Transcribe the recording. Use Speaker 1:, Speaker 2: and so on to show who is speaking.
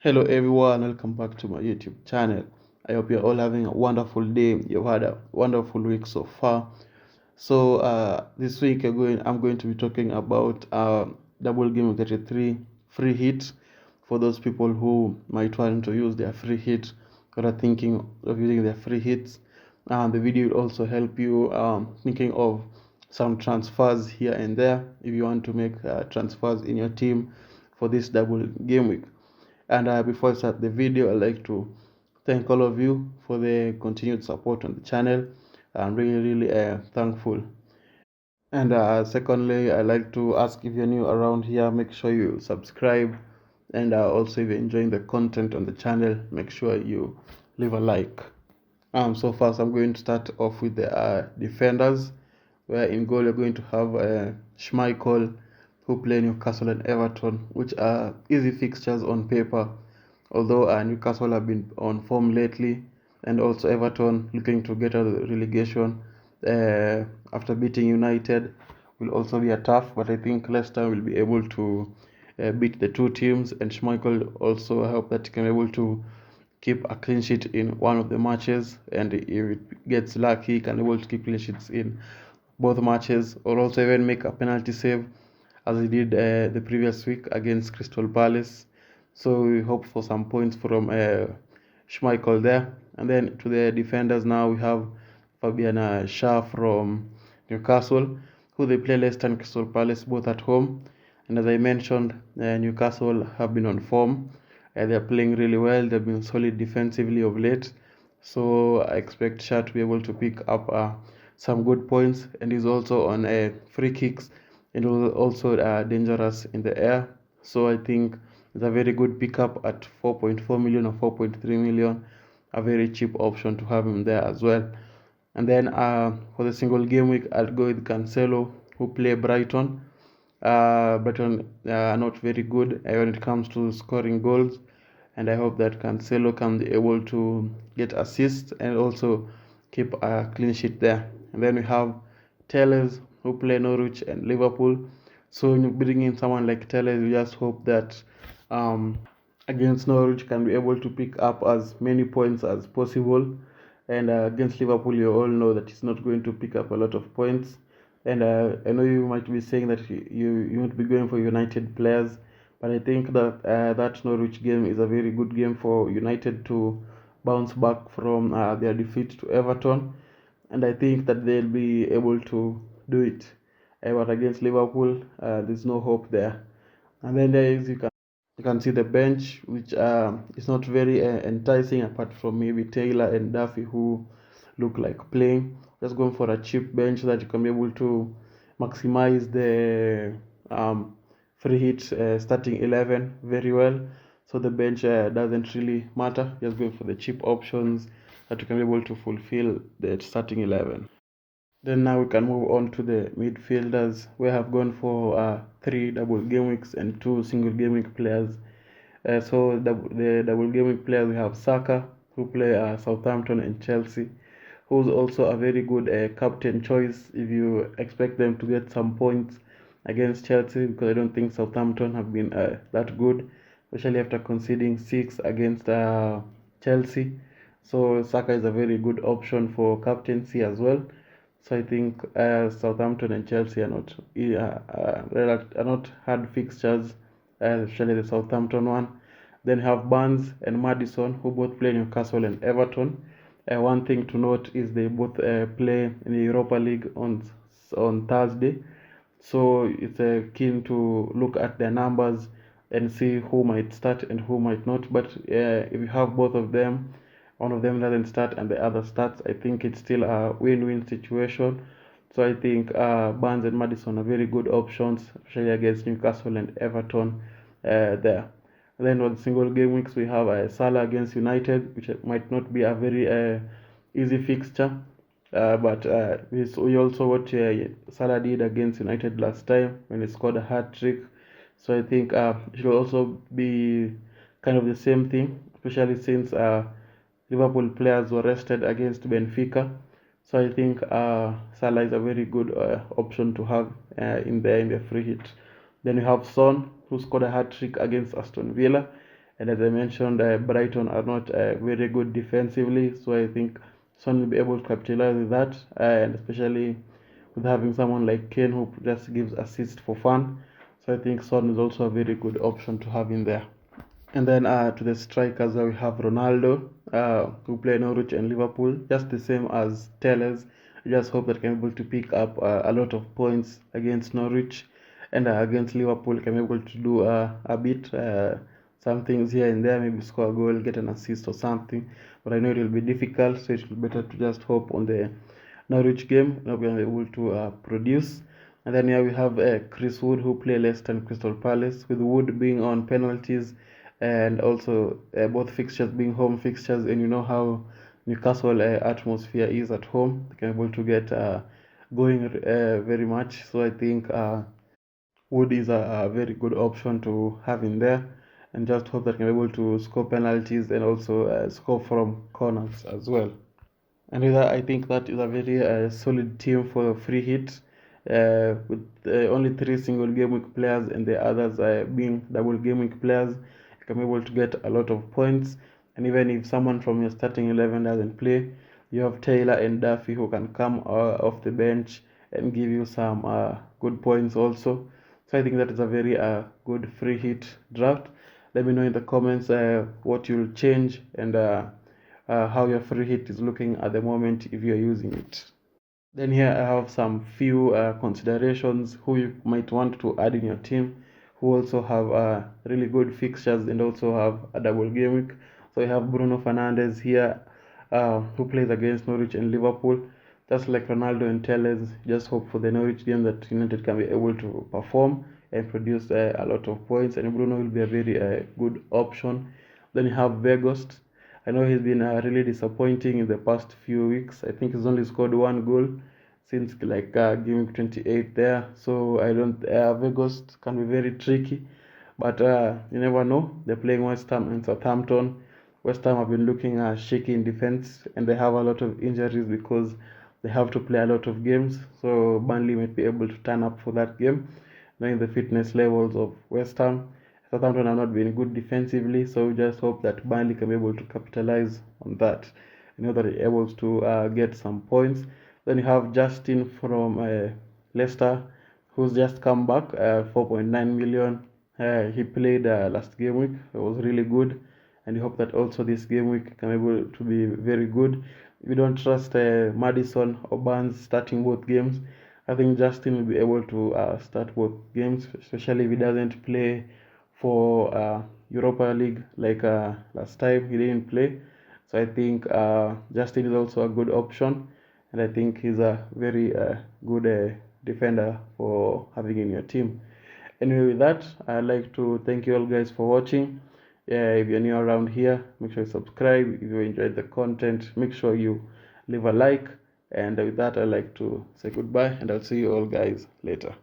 Speaker 1: Hello everyone, welcome back to my YouTube channel. I hope you're all having a wonderful day. You've had a wonderful week so far. So this week I'm going to be talking about Double Gameweek 33 free hit for those people who might want to use their free hit or are thinking of using their free hits. The video will also help you thinking of some transfers here and there if you want to make transfers in your team for this Double Game Week. And before I start the video, I'd like to thank all of you for the continued support on the channel. I'm really thankful. And secondly, I'd like to ask if you're new around here, make sure you subscribe. And also, if you're enjoying the content on the channel, make sure you leave a like. So first, I'm going to start off with the defenders, where in goal you're going to have Schmeichel, who play Newcastle and Everton, which are easy fixtures on paper, although Newcastle have been on form lately, and also Everton looking to get out of the relegation after beating United will also be a tough, but I think Leicester will be able to beat the two teams, and Schmeichel also hope that he can be able to keep a clean sheet in one of the matches, and if it gets lucky, he can be able to keep clean sheets in both matches, or also even make a penalty save as he did the previous week against Crystal Palace. So we hope for some points from Schmeichel there. And then to the defenders now, we have Fabian Schär from Newcastle, who they play Leicester and Crystal Palace both at home. And as I mentioned, Newcastle have been on form. They're playing really well. They've been solid defensively of late. So I expect Schär to be able to pick up some good points. And he's also on free kicks and also dangerous in the air. So I think it's a very good pickup at 4.4 million or 4.3 million. A very cheap option to have him there as well. And then for the single game week, I'll go with Cancelo, who play Brighton. Brighton are not very good when it comes to scoring goals, and I hope that Cancelo can be able to get assists and also keep a clean sheet there. And then we have Telles, who play Norwich and Liverpool. So when you bring in someone like Telles, we just hope that against Norwich can be able to pick up as many points as possible. And against Liverpool, you all know that he's not going to pick up a lot of points. And I know you might be saying that you won't be going for United players, but I think that that Norwich game is a very good game for United to bounce back from their defeat to Everton, and I think that they'll be able to do it. But against Liverpool, there's no hope there. And then there is you can see the bench, which is not very enticing apart from maybe Taylor and Duffy, who look like playing. Just going for a cheap bench so that you can be able to maximize the free hit starting 11 very well. So the bench doesn't really matter. Just going for the cheap options that you can be able to fulfill the starting 11. Then now we can move on to the midfielders. We have gone for 3 double game weeks and 2 single game week players. So the double game week players, we have Saka, who play Southampton and Chelsea, who's also a very good captain choice if you expect them to get some points against Chelsea, because I don't think Southampton have been that good, especially after conceding 6 against Chelsea. So Saka is a very good option for captaincy as well. So I think Southampton and Chelsea are not hard fixtures, especially the Southampton one. Then have Barnes and Maddison, who both play Newcastle and Everton. One thing to note is they both play in the Europa League on Thursday. So it's keen to look at their numbers and see who might start and who might not. But if you have both of them, one of them doesn't start and the other starts, I think it's still a win-win situation. So I think Barnes and Maddison are very good options, especially against Newcastle and Everton there. And then on single game weeks, we have Salah against United, which might not be a very easy fixture. But we also what Salah did against United last time when he scored a hat trick. So I think it will also be kind of the same thing, especially since Liverpool players were rested against Benfica. So I think Salah is a very good option to have in the free hit. Then we have Son, who scored a hat trick against Aston Villa, And as I mentioned, Brighton are not very good defensively, so I think Son will be able to capitalize with that, and especially with having someone like Kane who just gives assists for fun. So I think Son is also a very good option to have in there. And then to the strikers, we have Ronaldo, who play Norwich and Liverpool, just the same as Telles. I just hope that can be able to pick up a lot of points against Norwich, and against Liverpool can be able to do a bit, some things here and there, maybe score a goal, get an assist or something. But I know it will be difficult, so it will be better to just hope on the Norwich game, not being able to produce. And then here we have Chris Wood, who play Leicester and Crystal Palace, with Wood being on penalties, and also both fixtures being home fixtures. And you know how Newcastle atmosphere is at home, they can be able to get going very much. So I think Wood is a very good option to have in there, and just hope that can be able to score penalties and also score from corners as well. And with that, I think that is a very solid team for free hit, with only 3 single game week players and the others being double game week players. You can be able to get a lot of points. And even if someone from your starting 11 doesn't play, you have Taylor and Duffy who can come off the bench and give you some good points also. So I think that is a very good free hit draft. Let me know in the comments what you'll change, and how your free hit is looking at the moment if you're using it. Then here I have some few considerations who you might want to add in your team, who also have really good fixtures and also have a double game week. So you have Bruno Fernandes here, who plays against Norwich and Liverpool. Just like Ronaldo and Telles, just hope for the Norwich game that United can be able to perform and produce a lot of points, and Bruno will be a very good option. Then you have Vegost. I know he's been really disappointing in the past few weeks. I think he's only scored 1 goal since like game 28 there. So I don't, Vegost can be very tricky, but you never know. They're playing West Ham and Southampton. West Ham have been looking shaky in defense, and they have a lot of injuries because they have to play a lot of games. So Burnley might be able to turn up for that game, knowing the fitness levels of West Ham. Southampton have not been good defensively, so we just hope that Burnley can be able to capitalize on that. You know that they're able to get some points. Then you have Justin from Leicester, who's just come back, 4.9 million. He played last game week. It was really good, and you hope that also this game week can be able to be very good. If you don't trust Madison or Barnes starting both games, I think Justin will be able to start both games, especially if he doesn't play for Europa League like last time he didn't play. So I think Justin is also a good option, and I think he's a very good defender for having in your team. Anyway, with that, I'd like to thank you all guys for watching. If you're new around here, make sure you subscribe. If you enjoyed the content, make sure you leave a like. And with that, I'd like to say goodbye, and I'll see you all guys later.